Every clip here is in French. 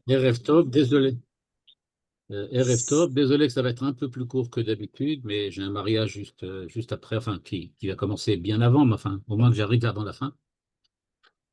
Erev Tov, désolé. Erev Tov, désolé que ça va être un peu plus court que d'habitude, mais j'ai un mariage juste après, enfin, qui va commencer bien avant, mais enfin, au moins que j'arrive avant la fin.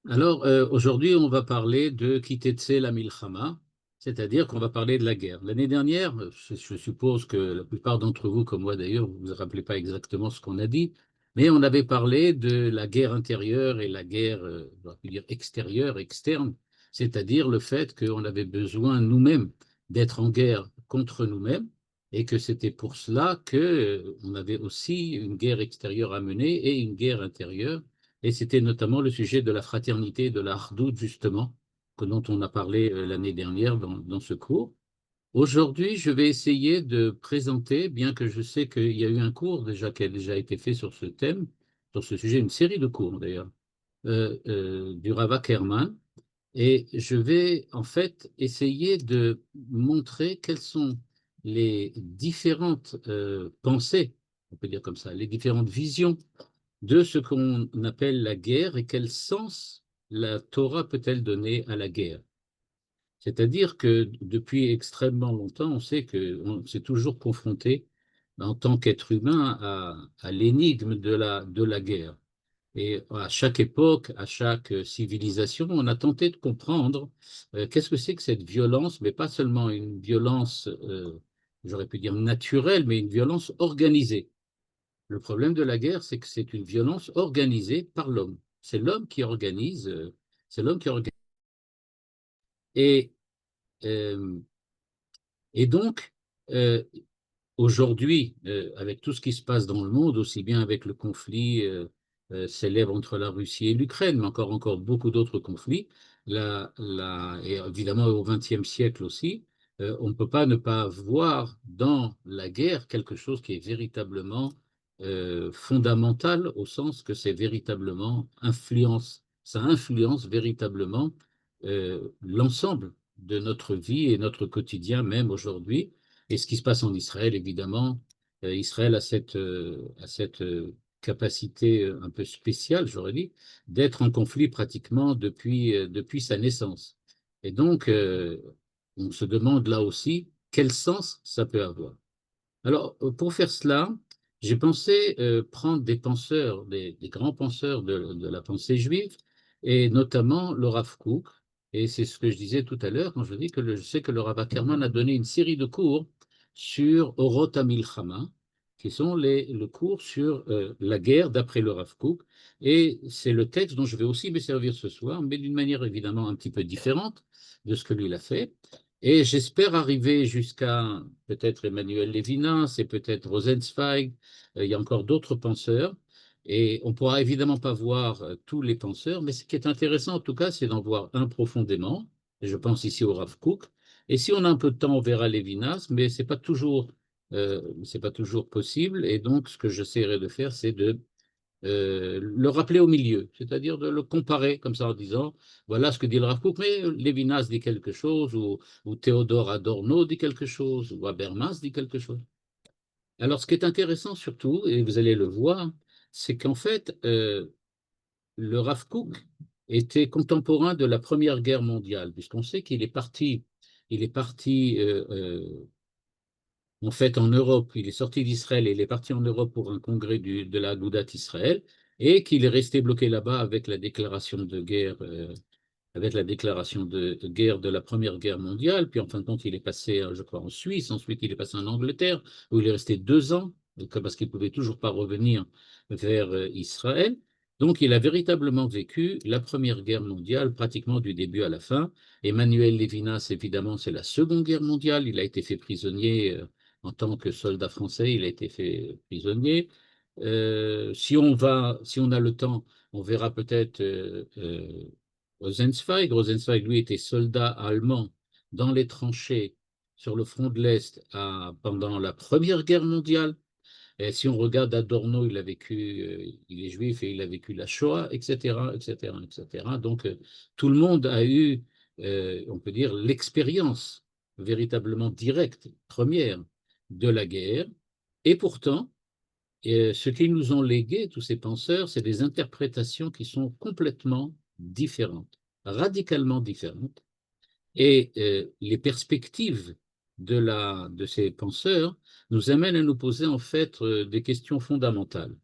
Alors, aujourd'hui, on va parler de Kitetse la Milchama, c'est-à-dire qu'on va parler de la guerre. L'année dernière, je suppose que la plupart d'entre vous, comme moi d'ailleurs, vous ne vous rappelez pas exactement ce qu'on a dit, mais on avait parlé de la guerre intérieure et la guerre, on va dire extérieure, externe, c'est-à-dire le fait qu'on avait besoin nous-mêmes d'être en guerre contre nous-mêmes et que c'était pour cela que, on avait aussi une guerre extérieure à mener et une guerre intérieure. Et c'était notamment le sujet de la fraternité et de la hardout, justement, dont on a parlé l'année dernière dans ce cours. Aujourd'hui, je vais essayer de présenter, bien que je sais qu'il y a eu un cours déjà qui a déjà été fait sur ce thème, sur ce sujet, une série de cours d'ailleurs, du Rav Ackerman. Et je vais en fait essayer de montrer quelles sont les différentes pensées, on peut dire comme ça, les différentes visions de ce qu'on appelle la guerre et quel sens la Torah peut-elle donner à la guerre. C'est-à-dire que depuis extrêmement longtemps, on sait qu'on s'est toujours confronté en tant qu'être humain à l'énigme de la guerre. Et à chaque époque, à chaque civilisation, on a tenté de comprendre qu'est-ce que c'est que cette violence, mais pas seulement une violence, j'aurais pu dire naturelle, mais une violence organisée. Le problème de la guerre, c'est que c'est une violence organisée par l'homme. C'est l'homme qui organise, c'est l'homme qui organise. Et, euh, et donc, euh, aujourd'hui, avec tout ce qui se passe dans le monde, aussi bien avec le conflit célèbre entre la Russie et l'Ukraine, mais encore beaucoup d'autres conflits, et évidemment au XXe siècle aussi, on ne peut pas ne pas voir dans la guerre quelque chose qui est véritablement fondamental, au sens que c'est véritablement ça influence véritablement l'ensemble de notre vie et notre quotidien, même aujourd'hui. Et ce qui se passe en Israël, évidemment, Israël a cette capacité un peu spéciale, j'aurais dit, d'être en conflit pratiquement depuis sa naissance. Et donc, on se demande là aussi quel sens ça peut avoir. Alors, pour faire cela, j'ai pensé prendre des penseurs, des grands penseurs de la pensée juive, et notamment le Rav Kook. Et c'est ce que je disais tout à l'heure quand je dis que je sais que le Rav Ackerman a donné une série de cours sur Orot HaMilchama, qui sont le cours sur la guerre d'après le Rav Kook. Et c'est le texte dont je vais aussi me servir ce soir, mais d'une manière évidemment un petit peu différente de ce que lui l'a fait. Et j'espère arriver jusqu'à peut-être Emmanuel Levinas et peut-être Rosenzweig. Il y a encore d'autres penseurs. Et on ne pourra évidemment pas voir tous les penseurs, mais ce qui est intéressant en tout cas, c'est d'en voir un profondément. Et je pense ici au Rav Kook. Et si on a un peu de temps, on verra Levinas, mais c'est pas toujours possible. Et donc, ce que j'essaierai de faire, c'est de le rappeler au milieu, c'est-à-dire de le comparer comme ça en disant, voilà ce que dit le Rav Kook, mais Lévinas dit quelque chose, ou Théodore Adorno dit quelque chose, ou Habermas dit quelque chose. Alors ce qui est intéressant surtout, et vous allez le voir, c'est qu'en fait, le Rav Kook était contemporain de la Première Guerre mondiale, puisqu'on sait il est parti en fait, en Europe, il est sorti d'Israël et il est parti en Europe pour un congrès de la Agudat Israël et qu'il est resté bloqué là-bas avec la déclaration de guerre, de guerre de la Première Guerre mondiale. Puis en fin de compte, il est passé, je crois, en Suisse. Ensuite, il est passé en Angleterre où il est resté 2 ans parce qu'il ne pouvait toujours pas revenir vers Israël. Donc, il a véritablement vécu la Première Guerre mondiale pratiquement du début à la fin. Emmanuel Levinas, évidemment, c'est la Seconde Guerre mondiale. Il a été fait prisonnier en tant que soldat français, il a été fait prisonnier. Si on a le temps, on verra peut-être Rosenzweig. Rosenzweig, lui, était soldat allemand dans les tranchées sur le front de l'Est pendant la Première Guerre mondiale. Et si on regarde Adorno, il est juif et il a vécu la Shoah, etc., etc., etc. Donc, tout le monde a eu, on peut dire, l'expérience véritablement directe, première, de la guerre. Et pourtant, ce qu'ils nous ont légué, tous ces penseurs, c'est des interprétations qui sont complètement différentes, radicalement différentes. Et les perspectives de ces penseurs nous amènent à nous poser en fait des questions fondamentales.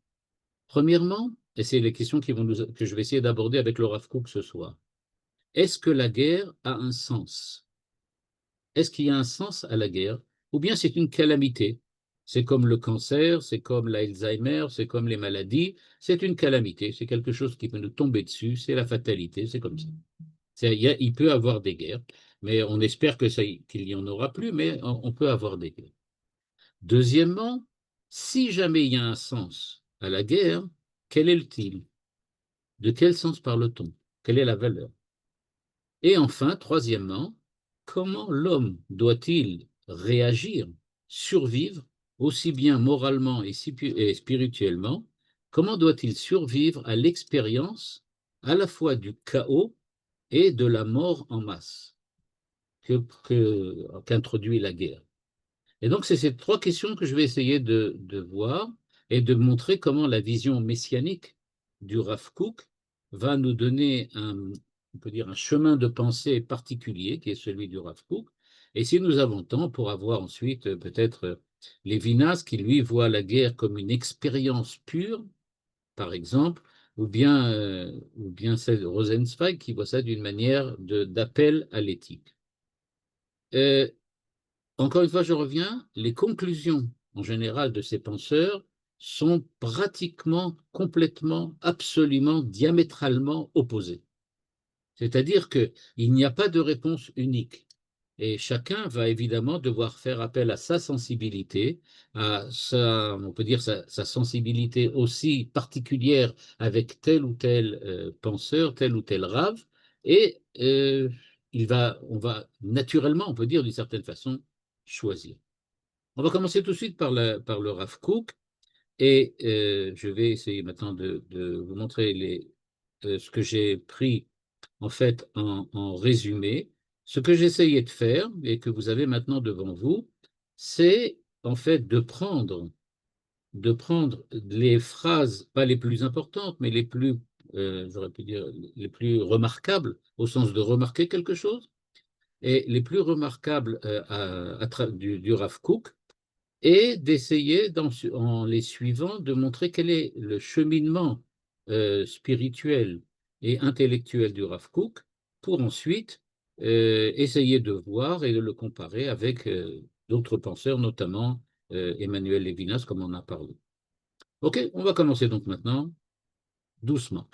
Premièrement, et c'est les questions que je vais essayer d'aborder avec le Rav Kook ce soir, est-ce que la guerre a un sens? Est-ce qu'il y a un sens à la guerre? Ou bien c'est une calamité? C'est comme le cancer, c'est comme l'Alzheimer, c'est comme les maladies, c'est une calamité, c'est quelque chose qui peut nous tomber dessus, c'est la fatalité, c'est comme ça. Il peut y avoir des guerres, mais on espère qu'il n'y en aura plus, mais on peut avoir des guerres. Deuxièmement, si jamais il y a un sens à la guerre, quel est-il? De quel sens parle-t-on? Quelle est la valeur? Et enfin, troisièmement, comment l'homme doit-il réagir, survivre, aussi bien moralement et spirituellement? Comment doit-il survivre à l'expérience à la fois du chaos et de la mort en masse qu'introduit la guerre? Et donc, c'est ces trois questions que je vais essayer de voir et de montrer comment la vision messianique du Rav Kook va nous donner on peut dire un chemin de pensée particulier qui est celui du Rav Kook. Et si nous avons temps, pour avoir ensuite peut-être Lévinas qui lui voit la guerre comme une expérience pure, par exemple, ou bien celle de Rosenzweig qui voit ça d'une manière d'appel à l'éthique. Euh, Encore une fois, je reviens, les conclusions en général de ces penseurs sont pratiquement, complètement, absolument, diamétralement opposées. C'est-à-dire qu'il n'y a pas de réponse unique. Et chacun va évidemment devoir faire appel à sa sensibilité, on peut dire sa sensibilité aussi particulière avec tel ou tel penseur, tel ou tel rave, et on va naturellement, on peut dire d'une certaine façon, choisir. On va commencer tout de suite par le Rav Kook, et je vais essayer maintenant de vous montrer ce que j'ai pris en fait en résumé. Ce que j'essayais de faire et que vous avez maintenant devant vous, c'est en fait de prendre les phrases, pas les plus importantes, mais les plus, j'aurais pu dire, les plus remarquables, au sens de remarquer quelque chose, et les plus remarquables du Rav Kook, et d'essayer, en les suivant, de montrer quel est le cheminement spirituel et intellectuel du Rav Kook, pour ensuite essayer de voir et de le comparer avec d'autres penseurs, notamment Emmanuel Levinas, comme on a parlé. OK, on va commencer donc maintenant, doucement.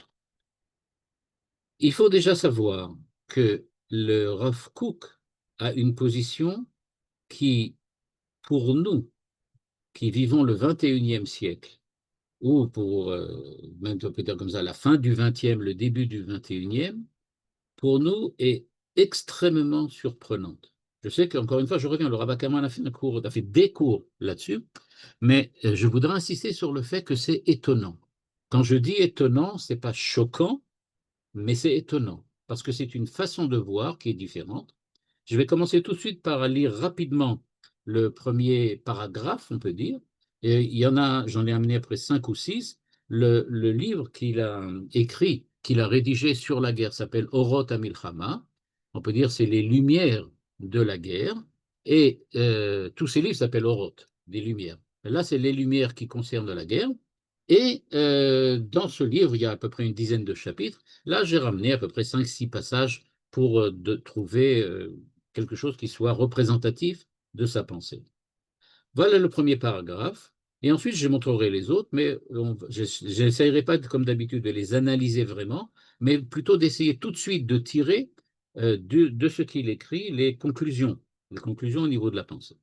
Il faut déjà savoir que le Rav Kook a une position qui, pour nous, qui vivons le 21e siècle, ou pour, même on peut dire comme ça, la fin du 20e, le début du 21e, pour nous est extrêmement surprenante. Je sais qu'encore une fois, je reviens, le Rav Ackerman a fait des cours là-dessus, mais je voudrais insister sur le fait que c'est étonnant. Quand je dis étonnant, c'est pas choquant, mais c'est étonnant, parce que c'est une façon de voir qui est différente. Je vais commencer tout de suite par lire rapidement le premier paragraphe, on peut dire. Et j'en ai amené après 5 ou 6. Le livre qu'il a écrit, qu'il a rédigé sur la guerre s'appelle Orot HaMilchama. On peut dire c'est les lumières de la guerre. Et tous ces livres s'appellent Orot, des lumières. Là, c'est les lumières qui concernent la guerre. Et dans ce livre, il y a à peu près une dizaine de chapitres. Là, j'ai ramené à peu près 5, 6 passages pour trouver quelque chose qui soit représentatif de sa pensée. Voilà le premier paragraphe. Et ensuite, je montrerai les autres, mais je n'essayerai pas, comme d'habitude, de les analyser vraiment, mais plutôt d'essayer tout de suite de tirer de ce qu'il écrit les conclusions au niveau de la pensée.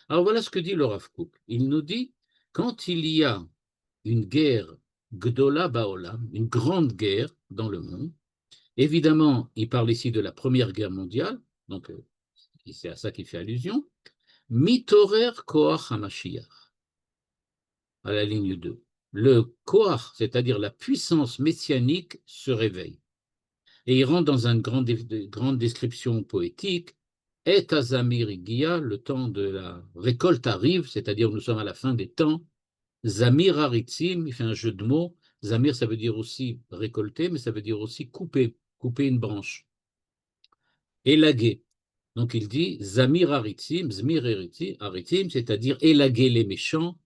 Alors voilà ce que dit le Rav Kook. Il nous dit, quand il y a une guerre Gdola Baolam, une grande guerre dans le monde, évidemment, il parle ici de la Première Guerre mondiale, donc c'est à ça qu'il fait allusion. Mitorer Koach HaMashiach, à la ligne 2. Le Koach, c'est-à-dire la puissance messianique, se réveille. Et il rentre dans une grande description poétique. Et Azamir Igia, le temps de la récolte arrive, c'est-à-dire nous sommes à la fin des temps. Zamir Haritzim, il fait un jeu de mots. Zamir, ça veut dire aussi récolter, mais ça veut dire aussi couper une branche. Élaguer. Donc il dit Zamir Aritzim, Zmir Aritzim, c'est-à-dire élaguer les méchants,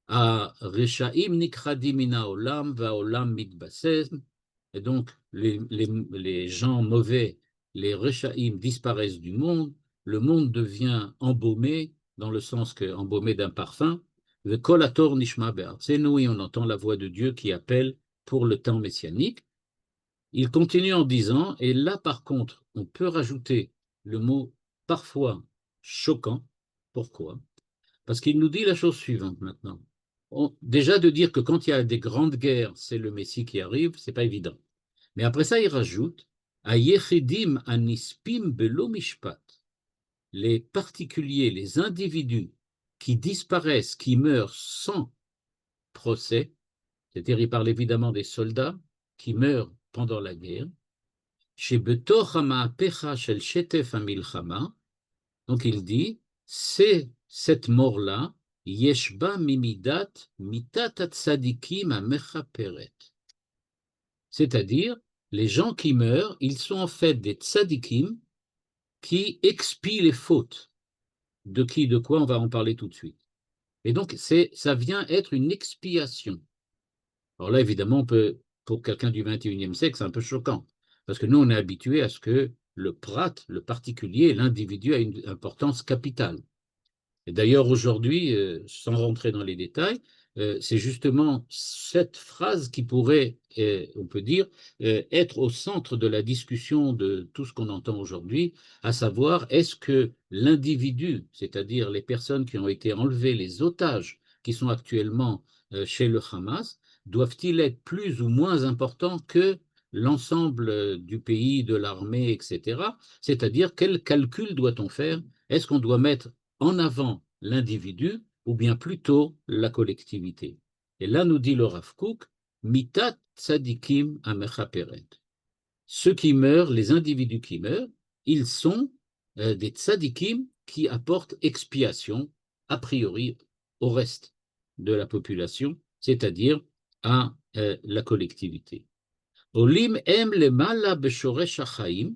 à Reshaim Nikradim Mina Olam, Va Olam Mitbasem. Et donc les gens mauvais, les Reshaim disparaissent du monde, le monde devient embaumé, dans le sens que embaumé d'un parfum. Le Kolator Nishma Be'artzenu, et on entend la voix de Dieu qui appelle pour le temps messianique. Il continue en disant, et là par contre, on peut rajouter le mot parfois choquant. Pourquoi? Parce qu'il nous dit la chose suivante maintenant. Déjà de dire que quand il y a des grandes guerres, c'est le Messie qui arrive, c'est pas évident. Mais après ça, il rajoute, Ayechidim anispim belo mishpat, les particuliers, les individus qui disparaissent, qui meurent sans procès, c'est-à-dire il parle évidemment des soldats qui meurent pendant la guerre, chez Betoch Hama'apecha shel Shetef Hamilchama, donc il dit, c'est cette mort-là, Yeshba mimidat mitat tzadikim amechaperet. C'est-à-dire, les gens qui meurent, ils sont en fait des tzadikim qui expient les fautes. De qui, de quoi, on va en parler tout de suite. Et donc, ça vient être une expiation. Alors là, évidemment, pour quelqu'un du 21e siècle, c'est un peu choquant. Parce que nous, on est habitué à ce que le prat, le particulier, l'individu a une importance capitale. Et d'ailleurs, aujourd'hui, sans rentrer dans les détails, c'est justement cette phrase qui pourrait, on peut dire, être au centre de la discussion de tout ce qu'on entend aujourd'hui, à savoir, est-ce que l'individu, c'est-à-dire les personnes qui ont été enlevées, les otages qui sont actuellement chez le Hamas, doivent-ils être plus ou moins importants que l'ensemble du pays, de l'armée, etc. C'est-à-dire, quel calcul doit-on faire? Est-ce qu'on doit mettre en avant l'individu ou bien plutôt la collectivité? Et là, nous dit le Rav Kook, mitat tzadikim amechaperet. Ceux qui meurent, les individus qui meurent, ils sont des tzadikim qui apportent expiation, a priori, au reste de la population, c'est-à-dire à la collectivité. Olim em lemala beshoresh hachaim,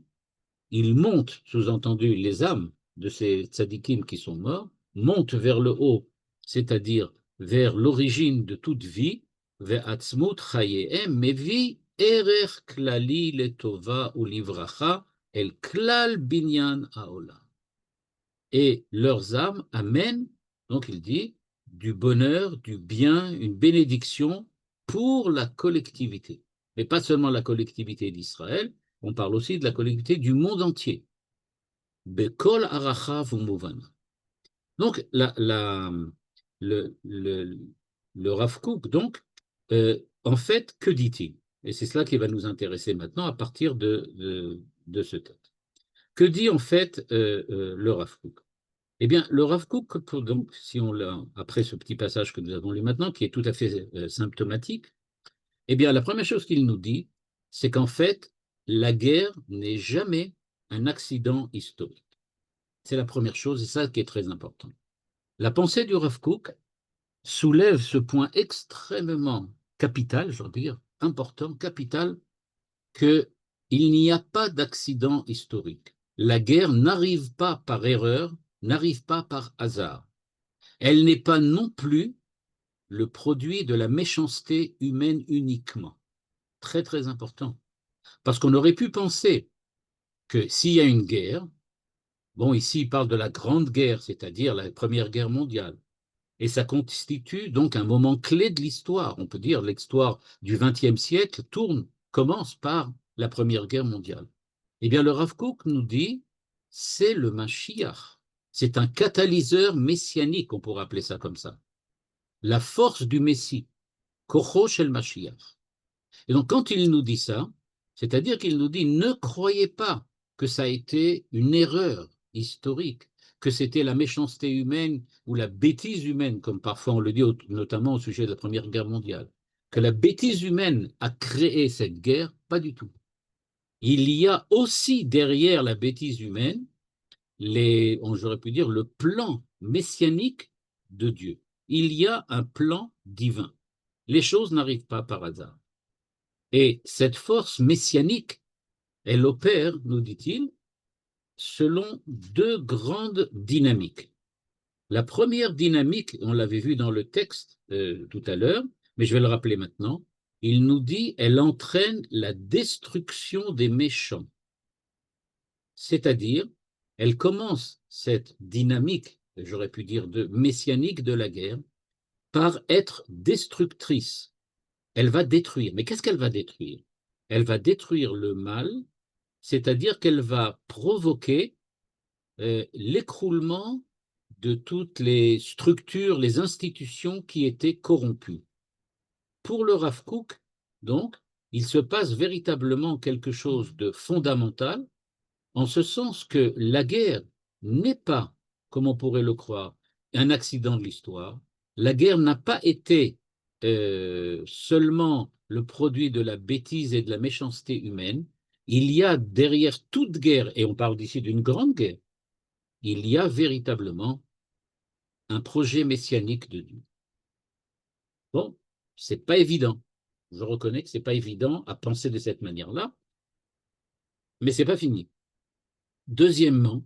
ils montent, sous-entendu, les âmes de ces tzadikim qui sont morts, montent vers le haut, c'est-à-dire vers l'origine de toute vie, vers atzmut chayehem, mevi erech klali letova ou livracha, el klal binyan haolam. Et leurs âmes amènent, donc il dit, du bonheur, du bien, une bénédiction pour la collectivité. Mais pas seulement la collectivité d'Israël, on parle aussi de la collectivité du monde entier. Bekol arachav umuvana. Donc, le Rav Kook, donc, en fait, que dit-il? Et c'est cela qui va nous intéresser maintenant à partir de ce texte. Que dit en fait le Rav Kook? Eh bien, le Rav Kook, donc, si on l'a, après ce petit passage que nous avons lu maintenant, qui est tout à fait symptomatique, eh bien, la première chose qu'il nous dit, c'est qu'en fait, la guerre n'est jamais un accident historique. C'est la première chose, et ça qui est très important. La pensée du Rav Kook soulève ce point extrêmement capital, je veux dire, important, capital, qu'il n'y a pas d'accident historique. La guerre n'arrive pas par erreur, n'arrive pas par hasard. Elle n'est pas non plus le produit de la méchanceté humaine uniquement. Très, très important. Parce qu'on aurait pu penser que s'il y a une guerre, bon, ici, il parle de la Grande Guerre, c'est-à-dire la Première Guerre mondiale. Et ça constitue donc un moment clé de l'histoire. On peut dire l'histoire du XXe siècle commence par la Première Guerre mondiale. Eh bien, le Rav Kook nous dit, c'est le Mashiach. C'est un catalyseur messianique, on pourrait appeler ça comme ça. La force du Messie, Kocho shel Mashiach. Et donc, quand il nous dit ça, c'est-à-dire qu'il nous dit, ne croyez pas que ça a été une erreur historique, que c'était la méchanceté humaine ou la bêtise humaine, comme parfois on le dit notamment au sujet de la Première Guerre mondiale, que la bêtise humaine a créé cette guerre, pas du tout. Il y a aussi derrière la bêtise humaine, j'aurais pu dire, le plan messianique de Dieu. Il y a un plan divin. Les choses n'arrivent pas par hasard. Et cette force messianique, elle opère, nous dit-il, selon deux grandes dynamiques. La première dynamique, on l'avait vu dans le texte tout à l'heure, mais je vais le rappeler maintenant, il nous dit elle entraîne la destruction des méchants. C'est-à-dire, elle commence cette dynamique, j'aurais pu dire de messianique de la guerre, par être destructrice. Elle va détruire. Mais qu'est-ce qu'elle va détruire? Elle va détruire le mal, c'est-à-dire qu'elle va provoquer l'écroulement de toutes les structures, les institutions qui étaient corrompues. Pour le Rav Kook, donc, il se passe véritablement quelque chose de fondamental, en ce sens que la guerre n'est pas, comme on pourrait le croire, un accident de l'histoire. La guerre n'a pas été seulement le produit de la bêtise et de la méchanceté humaine. Il y a derrière toute guerre, et on parle d'ici d'une grande guerre, il y a véritablement un projet messianique de Dieu. Bon, c'est pas évident. Je reconnais que c'est pas évident à penser de cette manière-là, mais c'est pas fini. Deuxièmement,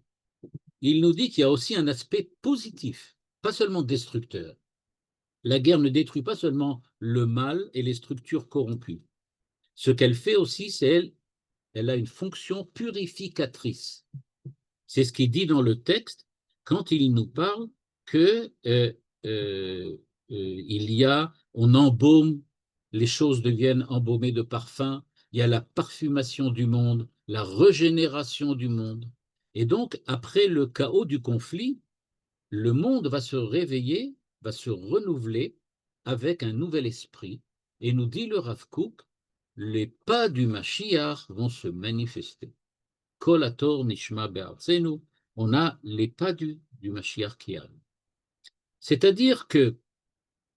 il nous dit qu'il y a aussi un aspect positif, pas seulement destructeur. La guerre ne détruit pas seulement le mal et les structures corrompues. Ce qu'elle fait aussi, c'est elle a une fonction purificatrice. C'est ce qu'il dit dans le texte quand il nous parle que il y a, on embaume, les choses deviennent embaumées de parfum, il y a la parfumation du monde, la régénération du monde. Et donc, après le chaos du conflit, le monde va se réveiller, va se renouveler avec un nouvel esprit. Et nous dit le Rav Kook, les pas du Mashiach vont se manifester. Kolator nishma be'artzenu, on a les pas du Mashiach qui arrive. C'est-à-dire que,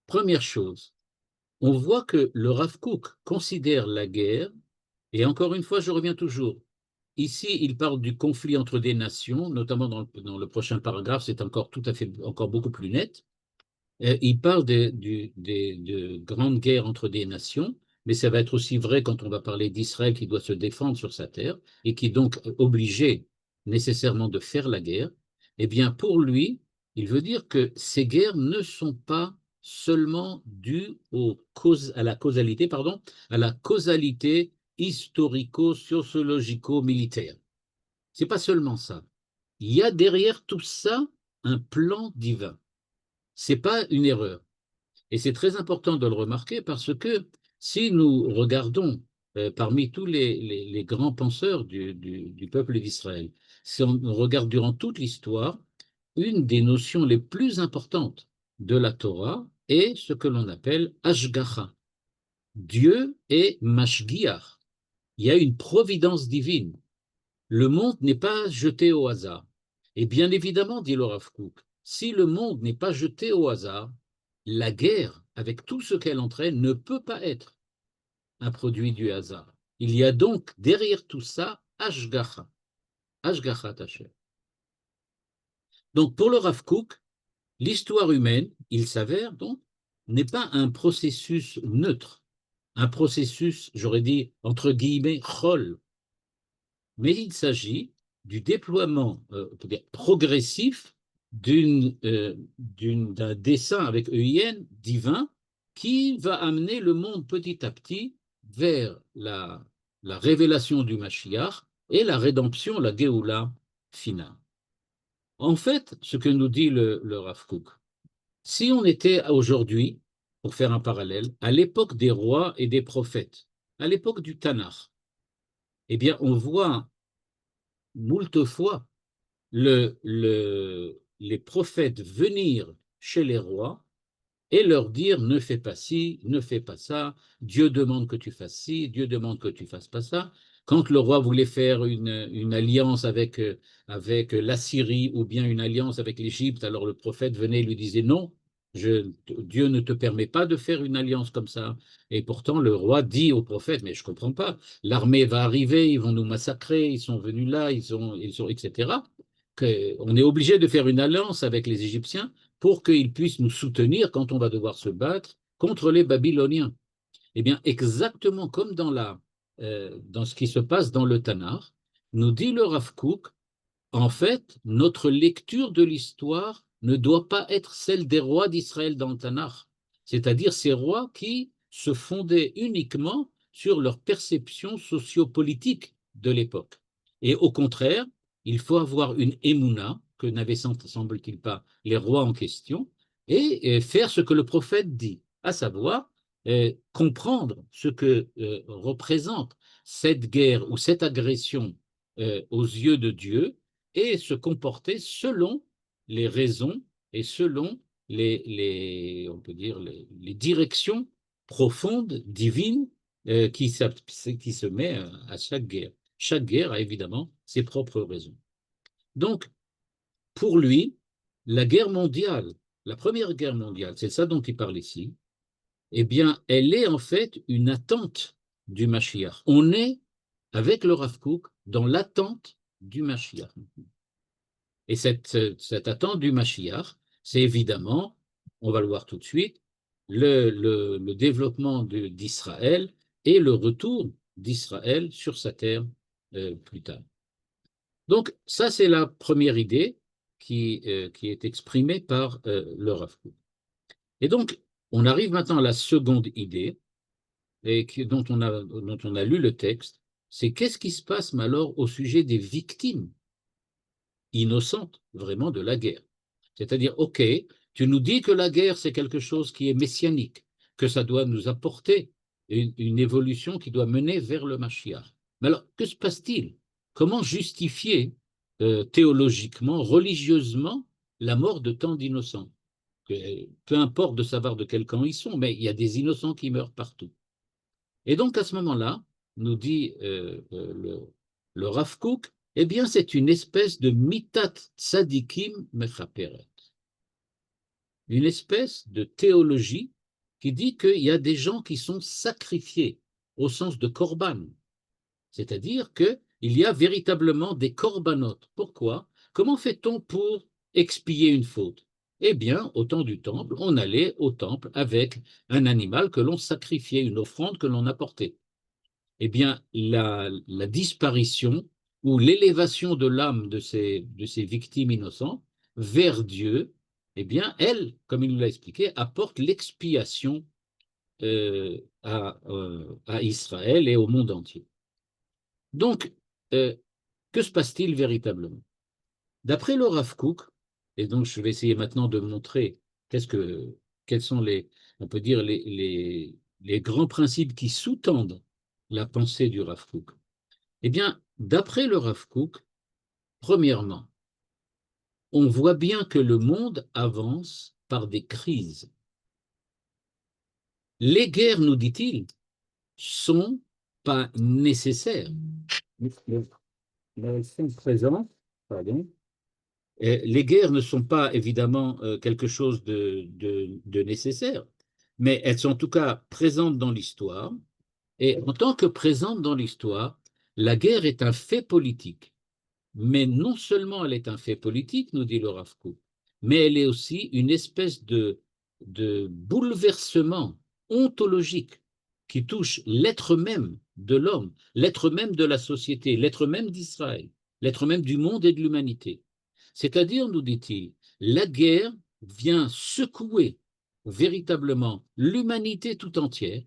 première chose, on voit que le Rav Kook considère la guerre, et encore une fois, je reviens toujours, ici, il parle du conflit entre des nations, notamment dans le prochain paragraphe, c'est encore tout à fait, encore beaucoup plus net. Il parle de grandes guerres entre des nations, mais ça va être aussi vrai quand on va parler d'Israël qui doit se défendre sur sa terre et qui est donc obligé nécessairement de faire la guerre. Eh bien, pour lui, il veut dire que ces guerres ne sont pas seulement dues à la causalité, pardon, à la causalité historico-sociologico-militaire. C'est pas seulement ça. Il y a derrière tout ça un plan divin. C'est pas une erreur. Et c'est très important de le remarquer parce que si nous regardons parmi tous les grands penseurs du peuple d'Israël, si on regarde durant toute l'histoire, une des notions les plus importantes de la Torah est ce que l'on appelle Ashgacha. Dieu est Mashgiach. Il y a une providence divine. Le monde n'est pas jeté au hasard. Et bien évidemment, dit le Rav Kook, si le monde n'est pas jeté au hasard, la guerre, avec tout ce qu'elle entraîne, ne peut pas être un produit du hasard. Il y a donc derrière tout ça Ashgacha, Ashgacha Hashem. Donc pour le Rav Kook, l'histoire humaine, il s'avère donc, n'est pas un processus neutre, un processus, j'aurais dit, entre guillemets, chol, mais il s'agit du déploiement progressif d'un dessein avec EIN divin qui va amener le monde petit à petit vers la révélation du Mashiach et la rédemption, la Géoula finale. En fait, ce que nous dit le Rav Kook, si on était aujourd'hui, pour faire un parallèle, à l'époque des rois et des prophètes, à l'époque du Tanakh, eh bien, on voit moult fois les prophètes venir chez les rois et leur dire ne fais pas ci, ne fais pas ça, Dieu demande que tu fasses ci, Dieu demande que tu fasses pas ça. Quand le roi voulait faire une alliance avec l'Assyrie ou bien une alliance avec l'Égypte, alors le prophète venait et lui disait non, Dieu ne te permet pas de faire une alliance comme ça. Et pourtant, le roi dit au prophète, mais je ne comprends pas, l'armée va arriver, ils vont nous massacrer, ils sont venus là, etc. On est obligé de faire une alliance avec les Égyptiens pour qu'ils puissent nous soutenir quand on va devoir se battre contre les Babyloniens. Eh bien, exactement comme dans ce qui se passe dans le Tanakh, nous dit le Rav Kook, en fait, notre lecture de l'histoire ne doit pas être celle des rois d'Israël dans le Tanakh, c'est-à-dire ces rois qui se fondaient uniquement sur leur perception sociopolitique de l'époque. Et au contraire, il faut avoir une émouna, que n'avaient semble-t-il pas les rois en question, et faire ce que le prophète dit, à savoir comprendre ce que représente cette guerre ou cette agression aux yeux de Dieu et se comporter selon les raisons et selon on peut dire les directions profondes, divines, qui se met à chaque guerre. Chaque guerre a évidemment ses propres raisons. Donc, pour lui, la guerre mondiale, la première guerre mondiale, c'est ça dont il parle ici, eh bien, elle est en fait une attente du Mashiach. On est, avec le Rav Kook, dans l'attente du Mashiach. Et cette attente du Mashiach, c'est évidemment, on va le voir tout de suite, le développement d'Israël et le retour d'Israël sur sa terre plus tard. Donc, ça, c'est la première idée qui est exprimée par le Rav Kook. Et donc, on arrive maintenant à la seconde idée, dont on a lu le texte, c'est qu'est-ce qui se passe alors au sujet des victimes innocentes, vraiment, de la guerre. C'est-à-dire, OK, tu nous dis que la guerre, c'est quelque chose qui est messianique, que ça doit nous apporter une évolution qui doit mener vers le Mashiach. Mais alors, que se passe-t-il? Comment justifier théologiquement, religieusement, la mort de tant d'innocents? Peu importe de savoir de quel camp ils sont, mais il y a des innocents qui meurent partout. Et donc, à ce moment-là, nous dit le Rav Kook, eh bien, c'est une espèce de mitat tzadikim mechaperet, une espèce de théologie qui dit qu'il y a des gens qui sont sacrifiés au sens de korban, c'est-à-dire qu'il y a véritablement des corbanotes. Pourquoi? Comment fait-on pour expier une faute? Eh bien, au temps du temple, on allait au temple avec un animal que l'on sacrifiait, une offrande que l'on apportait. Eh bien, la disparition ou l'élévation de l'âme de ces victimes innocentes vers Dieu, eh bien, elle, comme il nous l'a expliqué, apporte l'expiation à Israël et au monde entier. Donc, que se passe-t-il véritablement? D'après le Rav Kook, et donc je vais essayer maintenant de montrer quels sont on peut dire les grands principes qui sous-tendent la pensée du Rav Kook. Eh bien, d'après le Rav Kook, premièrement, on voit bien que le monde avance par des crises. Les guerres, nous dit-il, sont pas nécessaires. Elles sont présentes, pardon. Les guerres ne sont pas évidemment quelque chose de nécessaire, mais elles sont en tout cas présentes dans l'histoire. Et en tant que présentes dans l'histoire, la guerre est un fait politique. Mais non seulement elle est un fait politique, nous dit le Rav Kook, mais elle est aussi une espèce de bouleversement ontologique qui touche l'être même de l'homme, l'être même de la société, l'être même d'Israël, l'être même du monde et de l'humanité. C'est-à-dire, nous dit-il, la guerre vient secouer véritablement l'humanité tout entière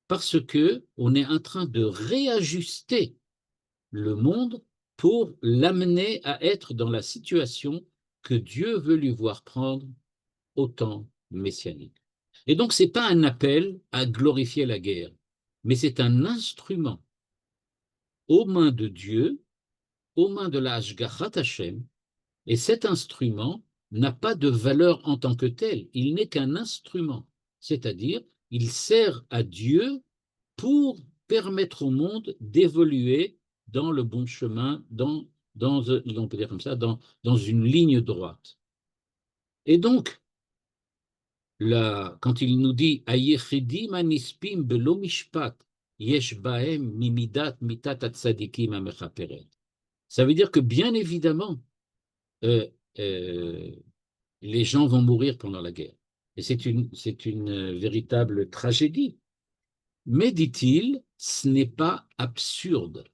parce que on est en train de réajuster le monde pour l'amener à être dans la situation que Dieu veut lui voir prendre au temps messianique. Et donc, ce n'est pas un appel à glorifier la guerre, mais c'est un instrument aux mains de Dieu, aux mains de la Hashgachat Hashem, et cet instrument n'a pas de valeur en tant que tel, il n'est qu'un instrument, c'est-à-dire il sert à Dieu pour permettre au monde d'évoluer dans le bon chemin, on peut dire comme ça, dans une ligne droite. Et donc, quand il nous dit Ayechidim anispim belo mishpat, yesh bahem mimidat mitat atzadikim amechaperet. Ça veut dire que bien évidemment, euh, euh, les gens vont mourir pendant la guerre. Et c'est une véritable tragédie. Mais, dit-il, ce n'est pas absurde.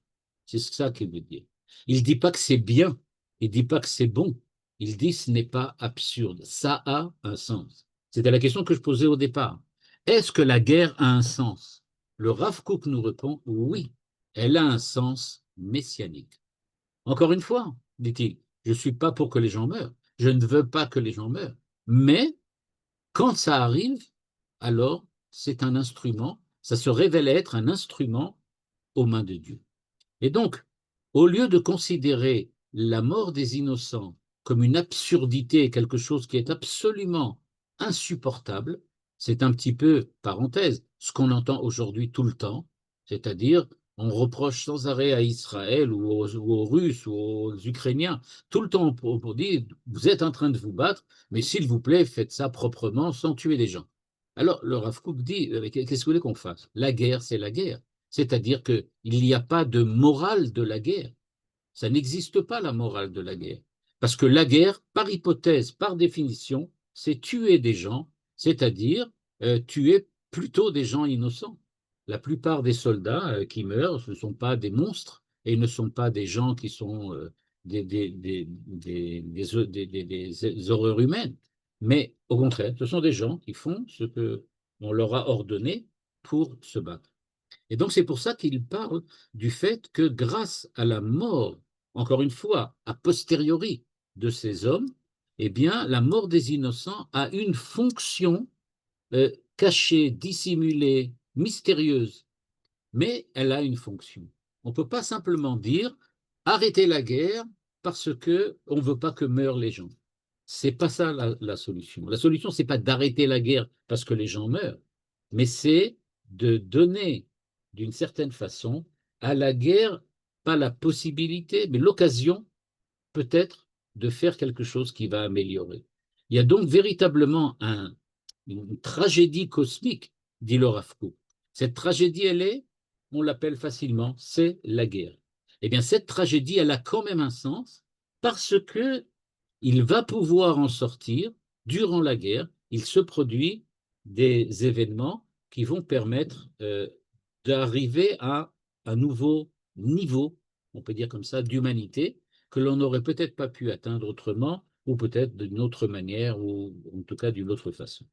C'est ça qu'il veut dire. Il ne dit pas que c'est bien Il ne dit pas que c'est bon. Il dit ce n'est pas absurde. Ça a un sens. C'était la question que je posais au départ. Est-ce que la guerre a un sens? Le Rav Kook nous répond oui, elle a un sens messianique. Encore une fois, dit-il, je ne suis pas pour que les gens meurent. Je ne veux pas que les gens meurent. Mais quand ça arrive, alors c'est un instrument, ça se révèle être un instrument aux mains de Dieu. Et donc, au lieu de considérer la mort des innocents comme une absurdité, quelque chose qui est absolument insupportable, c'est un petit peu, parenthèse, ce qu'on entend aujourd'hui tout le temps, c'est-à-dire on reproche sans arrêt à Israël ou aux Russes ou aux Ukrainiens, tout le temps pour dire, vous êtes en train de vous battre, mais s'il vous plaît, faites ça proprement sans tuer les gens. Alors, le Rav Kook dit, qu'est-ce que vous voulez qu'on fasse? La guerre, c'est la guerre. C'est-à-dire qu'il n'y a pas de morale de la guerre. Ça n'existe pas la morale de la guerre. Parce que la guerre, par hypothèse, par définition, c'est tuer des gens, c'est-à-dire tuer plutôt des gens innocents. La plupart des soldats qui meurent, ce ne sont pas des monstres et ne sont pas des gens qui sont des horreurs humaines. Mais au contraire, ce sont des gens qui font ce qu'on leur a ordonné pour se battre. Et donc c'est pour ça qu'il parle du fait que grâce à la mort, encore une fois, a posteriori de ces hommes, eh bien, la mort des innocents a une fonction cachée, dissimulée, mystérieuse, mais elle a une fonction. On ne peut pas simplement dire arrêtez la guerre parce qu'on ne veut pas que meurent les gens. C'est pas ça la solution. La solution, c'est pas d'arrêter la guerre parce que les gens meurent, mais c'est de donner, d'une certaine façon, à la guerre, pas la possibilité, mais l'occasion, peut-être, de faire quelque chose qui va améliorer. Il y a donc véritablement une tragédie cosmique, dit le Rav Kook. Cette tragédie, on l'appelle facilement, c'est la guerre. Eh bien, cette tragédie, elle a quand même un sens parce que il va pouvoir en sortir durant la guerre. Il se produit des événements qui vont permettre d'arriver à un nouveau niveau, on peut dire comme ça, d'humanité que l'on n'aurait peut-être pas pu atteindre autrement, ou peut-être d'une autre manière, ou en tout cas d'une autre façon.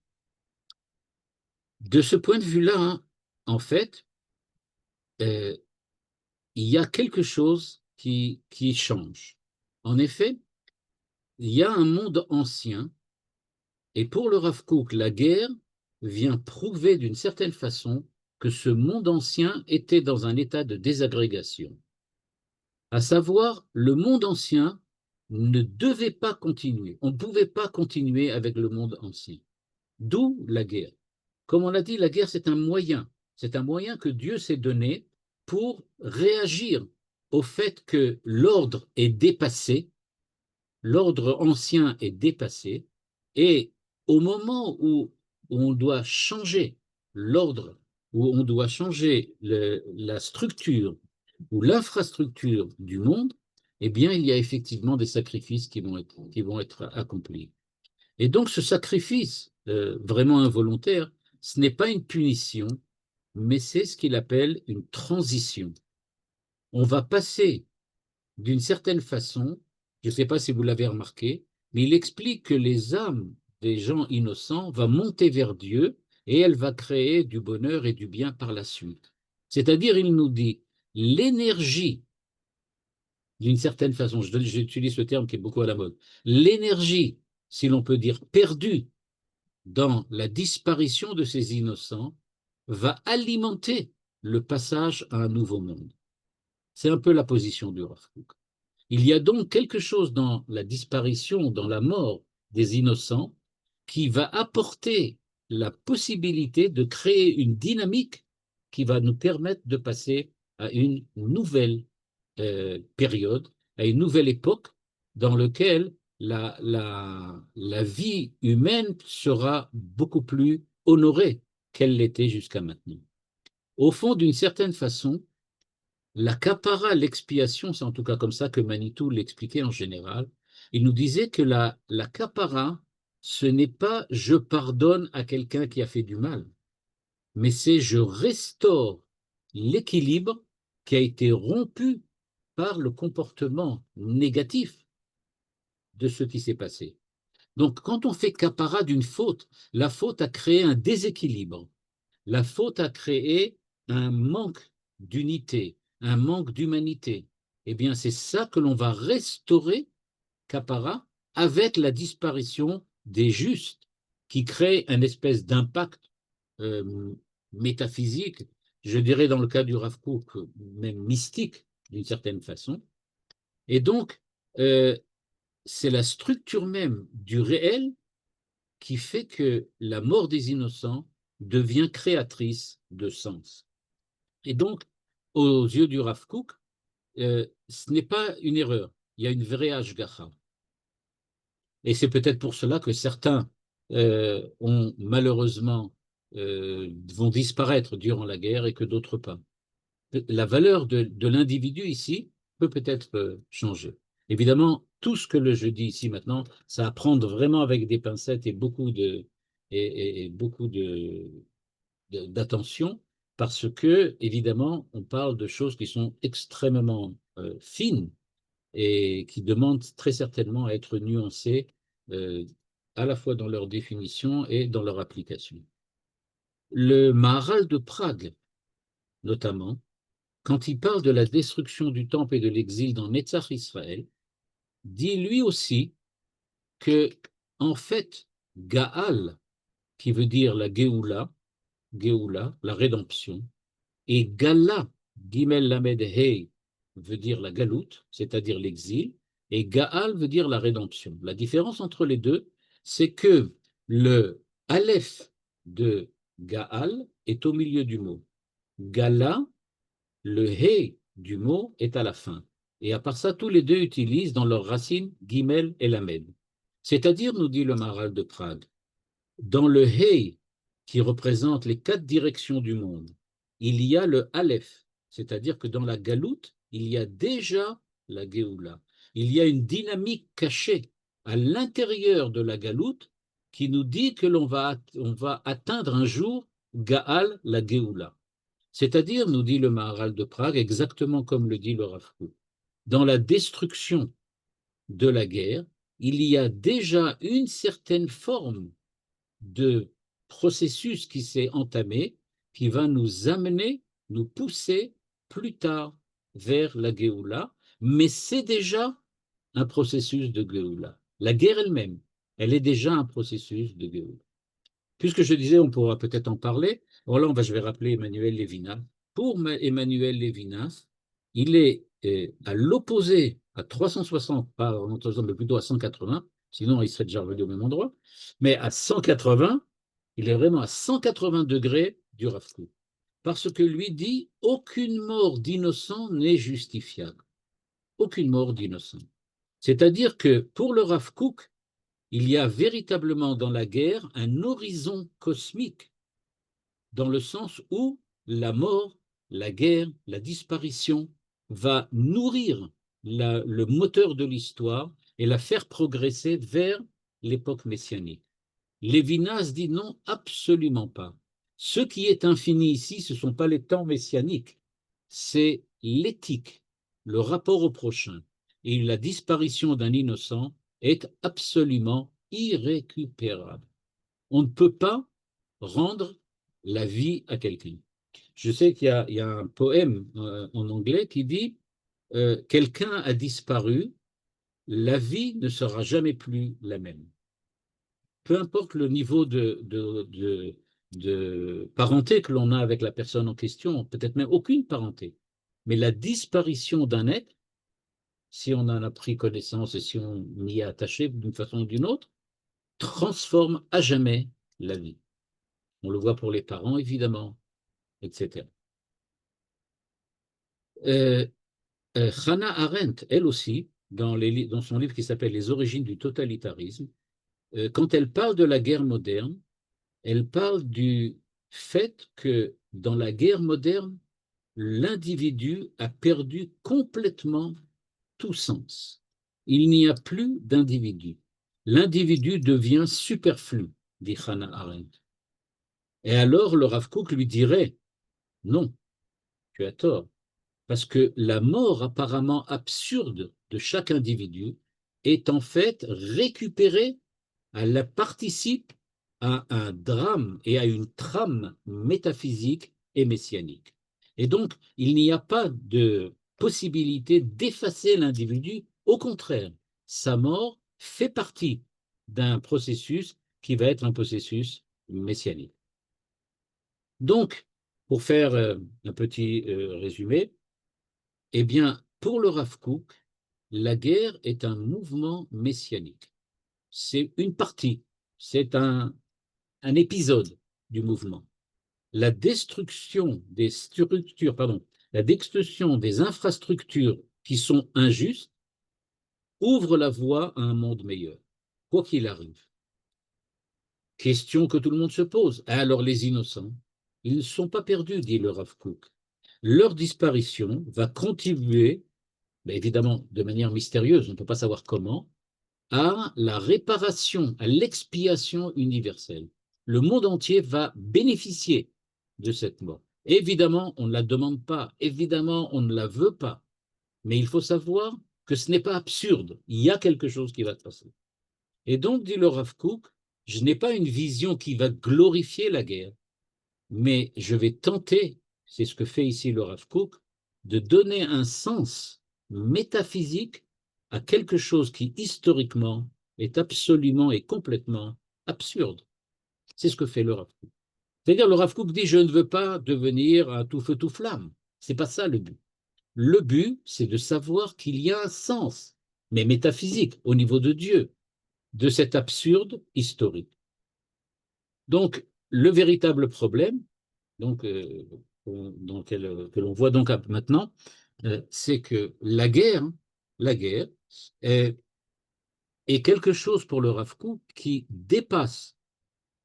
De ce point de vue-là, hein, en fait, euh, il y a quelque chose qui change. En effet, il y a un monde ancien, et pour le Rav Kook, la guerre vient prouver d'une certaine façon que ce monde ancien était dans un état de désagrégation. À savoir, le monde ancien ne devait pas continuer. On ne pouvait pas continuer avec le monde ancien. D'où la guerre. Comme on l'a dit, la guerre, c'est un moyen. C'est un moyen que Dieu s'est donné pour réagir au fait que l'ordre est dépassé, l'ordre ancien est dépassé, et au moment où on doit changer l'ordre, où on doit changer la structure ou l'infrastructure du monde, eh bien, il y a effectivement des sacrifices qui vont être accomplis. Et donc, ce sacrifice vraiment involontaire, ce n'est pas une punition, mais c'est ce qu'il appelle une transition. On va passer d'une certaine façon, je ne sais pas si vous l'avez remarqué, mais il explique que les âmes des gens innocents vont monter vers Dieu et elle va créer du bonheur et du bien par la suite. C'est-à-dire, il nous dit, l'énergie, d'une certaine façon, j'utilise ce terme qui est beaucoup à la mode, l'énergie, si l'on peut dire, perdue dans la disparition de ces innocents, va alimenter le passage à un nouveau monde. C'est un peu la position du Rav Kook. Il y a donc quelque chose dans la disparition, dans la mort des innocents, qui va apporter la possibilité de créer une dynamique qui va nous permettre de passer à une nouvelle période, à une nouvelle époque dans laquelle la vie humaine sera beaucoup plus honorée qu'elle l'était jusqu'à maintenant. Au fond, d'une certaine façon, la capara, l'expiation, c'est en tout cas comme ça que Manitou l'expliquait en général. Il nous disait que la capara, ce n'est pas je pardonne à quelqu'un qui a fait du mal, mais c'est je restaure l'équilibre qui a été rompu par le comportement négatif de ce qui s'est passé. Donc, quand on fait capara d'une faute, la faute a créé un déséquilibre. La faute a créé un manque d'unité, un manque d'humanité. Eh bien, c'est ça que l'on va restaurer, capara, avec la disparition des justes, qui crée un espèce d'impact euh, métaphysique, je dirais dans le cas du Rav Kook, même mystique, d'une certaine façon. Et donc, euh, c'est la structure même du réel qui fait que la mort des innocents devient créatrice de sens. Et donc, aux yeux du Rav Kook, ce n'est pas une erreur, il y a une vraie Ashgacha. Et c'est peut-être pour cela que certains ont malheureusement vont disparaître durant la guerre et que d'autres pas. La valeur de l'individu ici peut-être changer. Évidemment, tout ce que je dis ici maintenant, ça à prendre vraiment avec des pincettes et et beaucoup d'attention, parce que, évidemment, on parle de choses qui sont extrêmement fines et qui demandent très certainement à être nuancées euh, à la fois dans leur définition et dans leur application. Le Maharal de Prague, notamment, quand il parle de la destruction du temple et de l'exil dans Netzach Israël, dit lui aussi que, en fait, Gaal, qui veut dire la Géoula, la rédemption, et Gala, Gimel Lamed Hei, veut dire la galoute, c'est-à-dire l'exil, et Gaal veut dire la rédemption. La différence entre les deux, c'est que le Aleph de Gaal est au milieu du mot. Gala, le Hei du mot est à la fin. Et à part ça, tous les deux utilisent dans leurs racines Gimel et Lamed. C'est-à-dire, nous dit le Maharal de Prague, dans le Hei, qui représente les 4 directions du monde, il y a le Aleph, c'est-à-dire que dans la Galoute, il y a déjà la Géoula. Il y a une dynamique cachée à l'intérieur de la Galoute qui nous dit que on va atteindre un jour Gaal, la Géoula. C'est-à-dire, nous dit le Maharal de Prague, exactement comme le dit le Rav Kook, dans la destruction de la guerre, il y a déjà une certaine forme de processus qui s'est entamé, qui va nous amener, nous pousser plus tard vers la Géoula, mais c'est déjà un processus de Géoula. La guerre elle-même, elle est déjà un processus de Géoula. Puisque je disais, on pourra peut-être en parler. Alors là, je vais rappeler Emmanuel Levinas. Pour Emmanuel Levinas, il est à l'opposé, à 360, pas en 360, mais plutôt à 180, sinon il serait déjà revenu au même endroit, mais à 180, il est vraiment à 180 degrés du Rav Kook. Parce que lui dit, aucune mort d'innocent n'est justifiable. Aucune mort d'innocent. C'est-à-dire que pour le Rav Kook, il y a véritablement dans la guerre un horizon cosmique, dans le sens où la mort, la guerre, la disparition va nourrir le moteur de l'histoire et la faire progresser vers l'époque messianique. Lévinas dit non, absolument pas. Ce qui est infini ici, ce ne sont pas les temps messianiques, c'est l'éthique, le rapport au prochain. Et la disparition d'un innocent est absolument irrécupérable. On ne peut pas rendre la vie à quelqu'un. Je sais il y a un poème en anglais qui dit quelqu'un a disparu, la vie ne sera jamais plus la même. Peu importe le niveau de parenté que l'on a avec la personne en question, peut-être même aucune parenté, mais la disparition d'un être, si on en a pris connaissance et si on y est attaché d'une façon ou d'une autre, transforme à jamais la vie. On le voit pour les parents, évidemment, etc. Euh, Hannah Arendt, elle aussi, dans son livre qui s'appelle Les origines du totalitarisme, quand elle parle de la guerre moderne, elle parle du fait que dans la guerre moderne, l'individu a perdu complètement tout sens. Il n'y a plus d'individu. L'individu devient superflu, dit Hannah Arendt. Et alors le Rav Kook lui dirait, non, tu as tort, parce que la mort apparemment absurde de chaque individu est en fait récupérée, elle participe à un drame et à une trame métaphysique et messianique. Et donc, il n'y a pas de possibilité d'effacer l'individu. Au contraire, sa mort fait partie d'un processus qui va être un processus messianique. Donc, pour faire un petit résumé, eh bien, pour le Rav Kook, la guerre est un mouvement messianique. C'est une partie, c'est un épisode du mouvement. La destruction des structures, pardon, la destruction des infrastructures qui sont injustes ouvre la voie à un monde meilleur, quoi qu'il arrive. Question que tout le monde se pose. Alors les innocents, ils ne sont pas perdus, dit le Rav Kook. Leur disparition va contribuer, mais évidemment de manière mystérieuse, on ne peut pas savoir comment, à la réparation, à l'expiation universelle. Le monde entier va bénéficier de cette mort. Évidemment, on ne la demande pas, évidemment, on ne la veut pas, mais il faut savoir que ce n'est pas absurde, il y a quelque chose qui va se passer. Et donc, dit le Rav Kook, je n'ai pas une vision qui va glorifier la guerre, mais je vais tenter, c'est ce que fait ici le Rav Kook, de donner un sens métaphysique à quelque chose qui, historiquement, est absolument et complètement absurde. C'est ce que fait le Rav Kook. C'est-à-dire, le Rav Kook dit, je ne veux pas devenir un tout feu tout flamme. C'est pas ça le but. Le but, c'est de savoir qu'il y a un sens, mais métaphysique, au niveau de Dieu, de cet absurde historique. Donc, le véritable problème, donc, que l'on voit donc maintenant, c'est que la guerre est, est quelque chose pour le Rav Kook qui dépasse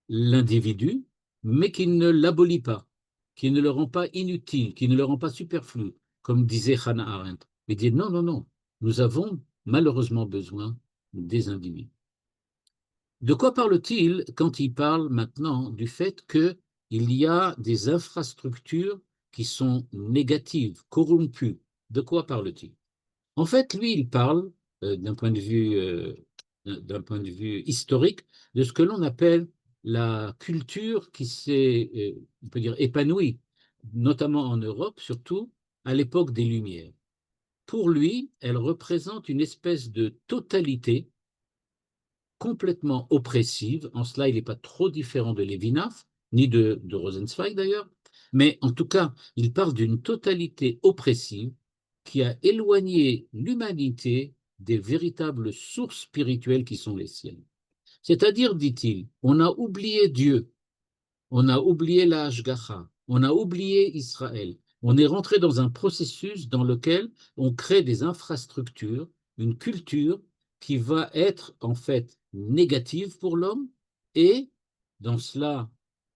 l'individu, mais qui ne l'abolit pas, qui ne le rend pas inutile, qui ne le rend pas superflu, comme disait Hannah Arendt. Il dit non, non, non, nous avons malheureusement besoin des individus. De quoi parle-t-il quand il parle maintenant du fait qu'il y a des infrastructures qui sont négatives, corrompues? De quoi parle-t-il? En fait, lui, il parle d'un point de vue historique de ce que l'on appelle la culture qui s'est, on peut dire, épanouie, notamment en Europe, surtout à l'époque des Lumières. Pour lui, elle représente une espèce de totalité complètement oppressive. En cela, il n'est pas trop différent de Levinas, ni de Rosenzweig d'ailleurs, mais en tout cas, il parle d'une totalité oppressive qui a éloigné l'humanité des véritables sources spirituelles qui sont les siennes. C'est-à-dire, dit-il, on a oublié Dieu, on a oublié la Hashgacha, on a oublié Israël. On est rentré dans un processus dans lequel on crée des infrastructures, une culture qui va être en fait négative pour l'homme et dans cela,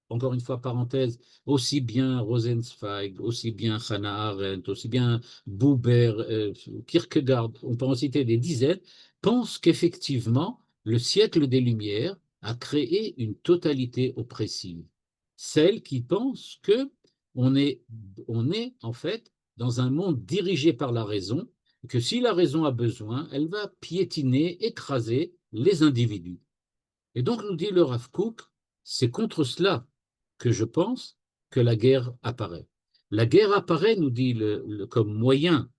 encore une fois, parenthèse, aussi bien Rosenzweig, aussi bien Hannah Arendt, aussi bien Buber, Kierkegaard, on peut en citer des dizaines, pensent qu'effectivement, le siècle des Lumières a créé une totalité oppressive. Celle qui pense que on est en fait dans un monde dirigé par la raison, que si la raison a besoin, elle va piétiner, écraser les individus. Et donc, nous dit le Rav Kook, c'est contre cela que je pense que la guerre apparaît. La guerre apparaît, nous dit comme moyen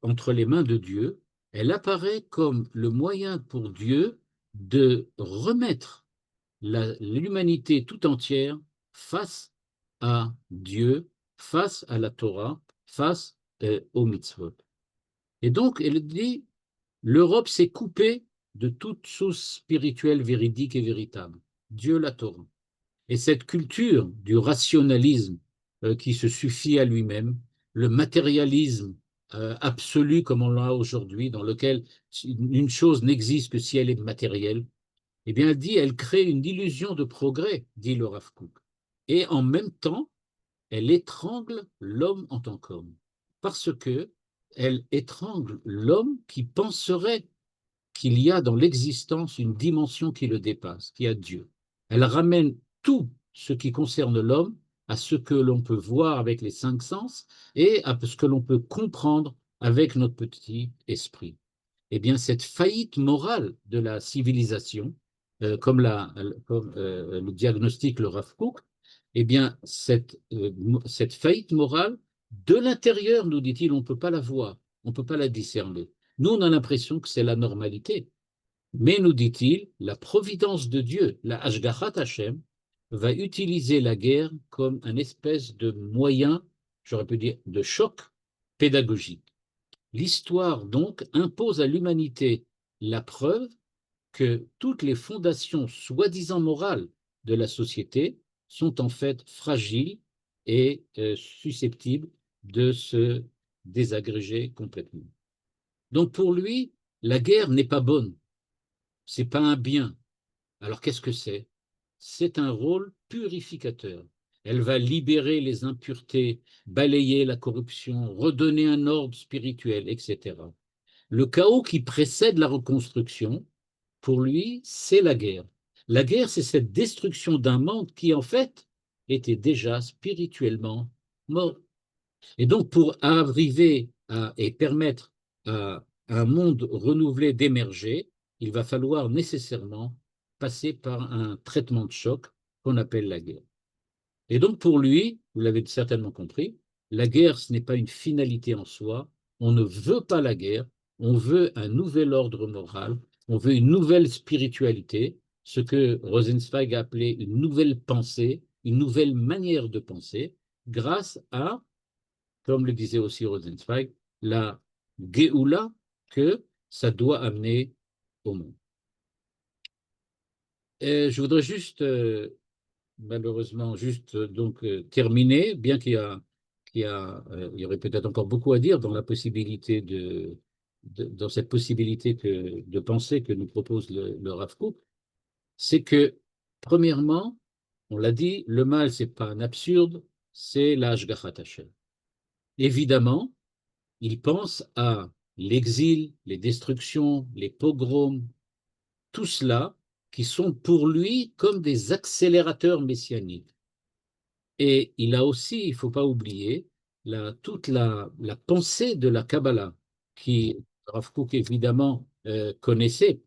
entre les mains de Dieu, elle apparaît comme le moyen pour Dieu de remettre l'humanité tout entière face à Dieu, face à la Torah, face au mitzvot. Et donc, elle dit, l'Europe s'est coupée de toute source spirituelle véridique et véritable. Dieu la Torah. Et cette culture du rationalisme qui se suffit à lui-même, le matérialisme absolu comme on l'a aujourd'hui, dans lequel une chose n'existe que si elle est matérielle, eh bien, elle dit, elle crée une illusion de progrès, dit le Rav Kook. Et en même temps, elle étrangle l'homme en tant qu'homme. Parce que elle étrangle l'homme qui penserait qu'il y a dans l'existence une dimension qui le dépasse, qui a Dieu. Elle ramène tout ce qui concerne l'homme à ce que l'on peut voir avec les cinq sens et à ce que l'on peut comprendre avec notre petit esprit. eh bien, cette faillite morale de la civilisation, comme le diagnostic le Rav Kook, eh bien, cette faillite morale, de l'intérieur, nous dit-il, on ne peut pas la voir, on ne peut pas la discerner. Nous, on a l'impression que c'est la normalité. Mais, nous dit-il, la providence de Dieu, la Hashgachat Hashem, va utiliser la guerre comme un espèce de moyen, j'aurais pu dire, de choc pédagogique. L'histoire, donc, impose à l'humanité la preuve que toutes les fondations soi-disant morales de la société sont en fait fragiles et susceptibles de se désagréger complètement. Donc pour lui, la guerre n'est pas bonne, c'est pas un bien. Alors qu'est-ce que c'est? C'est un rôle purificateur. Elle va libérer les impuretés, balayer la corruption, redonner un ordre spirituel, etc. Le chaos qui précède la reconstruction, pour lui, c'est la guerre. La guerre, c'est cette destruction d'un monde qui, en fait, était déjà spirituellement mort. Et donc, pour arriver et permettre à un monde renouvelé d'émerger, il va falloir nécessairement passer par un traitement de choc qu'on appelle la guerre. Et donc, pour lui, vous l'avez certainement compris, la guerre, ce n'est pas une finalité en soi. On ne veut pas la guerre, on veut un nouvel ordre moral, on veut une nouvelle spiritualité, ce que Rosenzweig a appelé une nouvelle pensée, une nouvelle manière de penser, grâce à, comme le disait aussi Rosenzweig, la Géoula que ça doit amener au monde. Et je voudrais juste malheureusement juste terminer, bien il y aurait peut-être encore beaucoup à dire dans la possibilité dans cette possibilité de penser que nous propose le Rav Kook, c'est que, premièrement, on l'a dit, le mal, c'est pas un absurde, c'est l'Hashgachat Hashem. Évidemment, il pense à l'exil, les destructions, les pogroms, tout cela qui sont pour lui comme des accélérateurs messianiques. Et il a aussi, il ne faut pas oublier, toute la pensée de la Kabbalah, qui Rav Kook évidemment connaissait,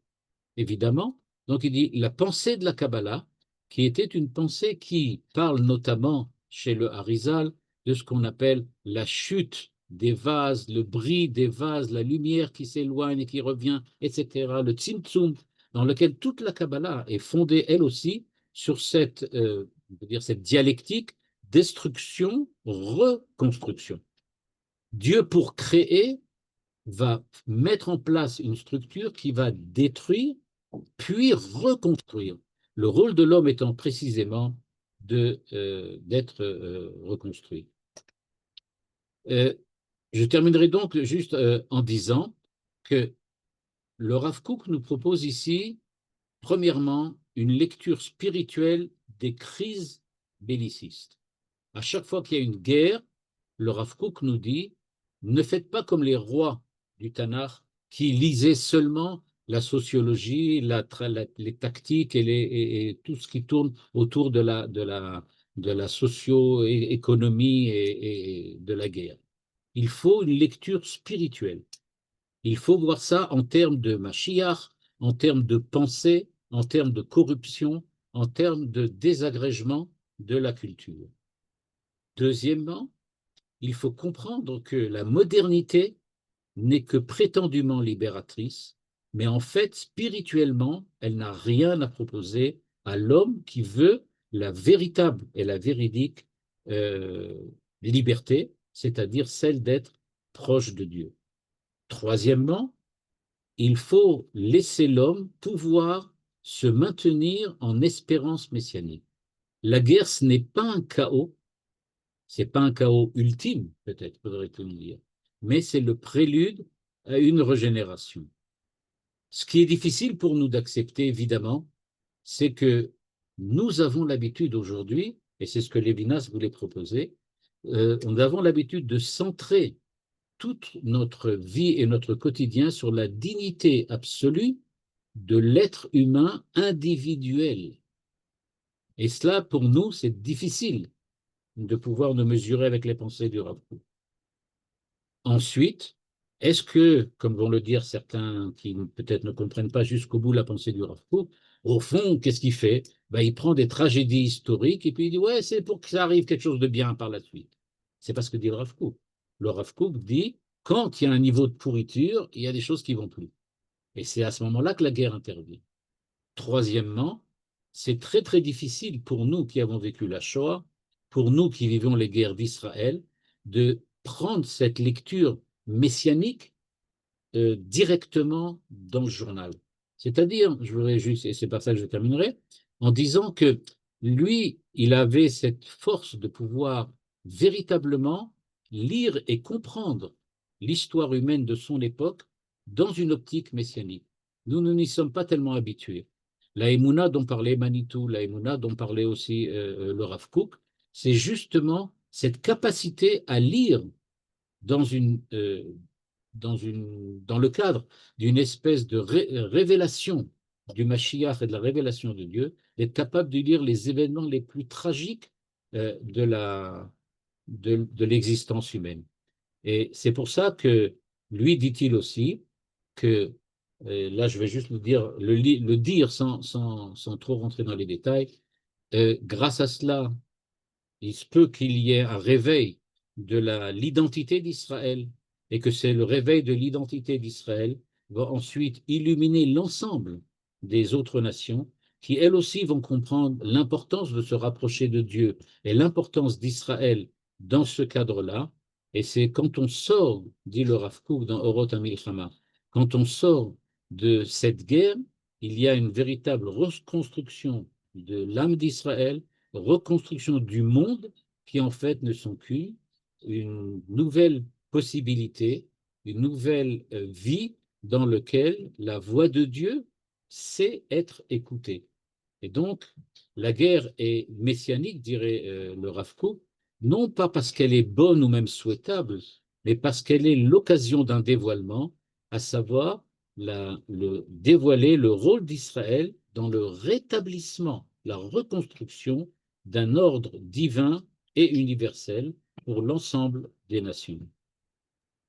évidemment. Donc il dit la pensée de la Kabbalah, qui était une pensée qui parle notamment chez le Harizal de ce qu'on appelle la chute des vases, le bris des vases, la lumière qui s'éloigne et qui revient, etc. Le Tzimtzum, dans lequel toute la Kabbalah est fondée, elle aussi, sur cette dialectique destruction, reconstruction. Dieu, pour créer, va mettre en place une structure qui va détruire, puis reconstruire. Le rôle de l'homme étant précisément d'être reconstruit. Je terminerai donc juste en disant que le Rav Kook nous propose ici, premièrement, une lecture spirituelle des crises bellicistes. À chaque fois qu'il y a une guerre, le Rav Kook nous dit, ne faites pas comme les rois du Tanakh qui lisaient seulement la sociologie, les tactiques et tout ce qui tourne autour de la socio-économie et de la guerre. Il faut une lecture spirituelle. Il faut voir ça en termes de Mashiach, en termes de pensée, en termes de corruption, en termes de désagrégement de la culture. Deuxièmement, il faut comprendre que la modernité n'est que prétendument libératrice, mais en fait, spirituellement, elle n'a rien à proposer à l'homme qui veut la véritable et la véridique liberté, c'est-à-dire celle d'être proche de Dieu. Troisièmement, il faut laisser l'homme pouvoir se maintenir en espérance messianique. La guerre, ce n'est pas un chaos, c'est pas un chaos ultime, peut-être, faudrait-il dire, mais c'est le prélude à une régénération. Ce qui est difficile pour nous d'accepter, évidemment, c'est que nous avons l'habitude aujourd'hui, et c'est ce que Lévinas voulait proposer, nous avons l'habitude de centrer toute notre vie et notre quotidien sur la dignité absolue de l'être humain individuel. Et cela, pour nous, c'est difficile de pouvoir nous mesurer avec les pensées du Rav Kook. Ensuite, Est-ce que, comme vont le dire certains qui peut-être ne comprennent pas jusqu'au bout la pensée du Rav Kook, au fond, qu'est-ce qu'il fait? Ben, il prend des tragédies historiques et puis il dit, ouais, c'est pour que ça arrive quelque chose de bien par la suite. C'est pas ce que dit le Rav Kook. Le Rav Kook dit, quand il y a un niveau de pourriture, il y a des choses qui vont plus. Et c'est à ce moment-là que la guerre intervient. Troisièmement, c'est très très difficile pour nous qui avons vécu la Shoah, pour nous qui vivons les guerres d'Israël, de prendre cette lecture messianique directement dans le journal. C'est-à-dire, je voudrais juste, et c'est par ça que je terminerai, en disant que lui, il avait cette force de pouvoir véritablement lire et comprendre l'histoire humaine de son époque dans une optique messianique. Nous n'y sommes pas tellement habitués. La Emouna dont parlait Manitou, la Emouna dont parlait aussi le Rav Kook, c'est justement cette capacité à lire dans dans le cadre d'une espèce de révélation du Mashiach et de la révélation de Dieu, d'être capable de lire les événements les plus tragiques de l'existence humaine. Et c'est pour ça que lui dit-il aussi que, là je vais juste le dire sans trop rentrer dans les détails, grâce à cela, il se peut qu'il y ait un réveil de l'identité d'Israël et que c'est le réveil de l'identité d'Israël va ensuite illuminer l'ensemble des autres nations qui, elles aussi, vont comprendre l'importance de se rapprocher de Dieu et l'importance d'Israël dans ce cadre-là. Et c'est quand on sort, dit le Rav Kook dans Orot HaMilchama, quand on sort de cette guerre, il y a une véritable reconstruction de l'âme d'Israël, reconstruction du monde qui en fait ne sont qu'une nouvelle possibilité, une nouvelle vie dans laquelle la voix de Dieu sait être écoutée. Et donc, la guerre est messianique, dirait le Rav Kook, non pas parce qu'elle est bonne ou même souhaitable, mais parce qu'elle est l'occasion d'un dévoilement, à savoir dévoiler le rôle d'Israël dans le rétablissement, la reconstruction d'un ordre divin et universel pour l'ensemble des nations.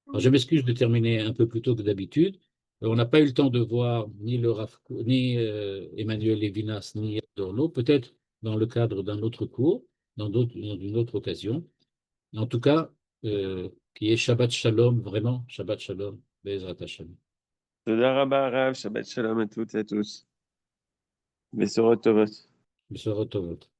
Alors, je m'excuse de terminer un peu plus tôt que d'habitude. On n'a pas eu le temps de voir ni Emmanuel Levinas, ni Adorno, peut-être dans le cadre d'un autre cours, dans une autre occasion. En tout cas, qui est Shabbat Shalom, vraiment, Shabbat Shalom, Bezrat Hashem. תודה רבה הרב, שבת שלום à toutes et à tous. בשורות טובות. Bessorot Tovot.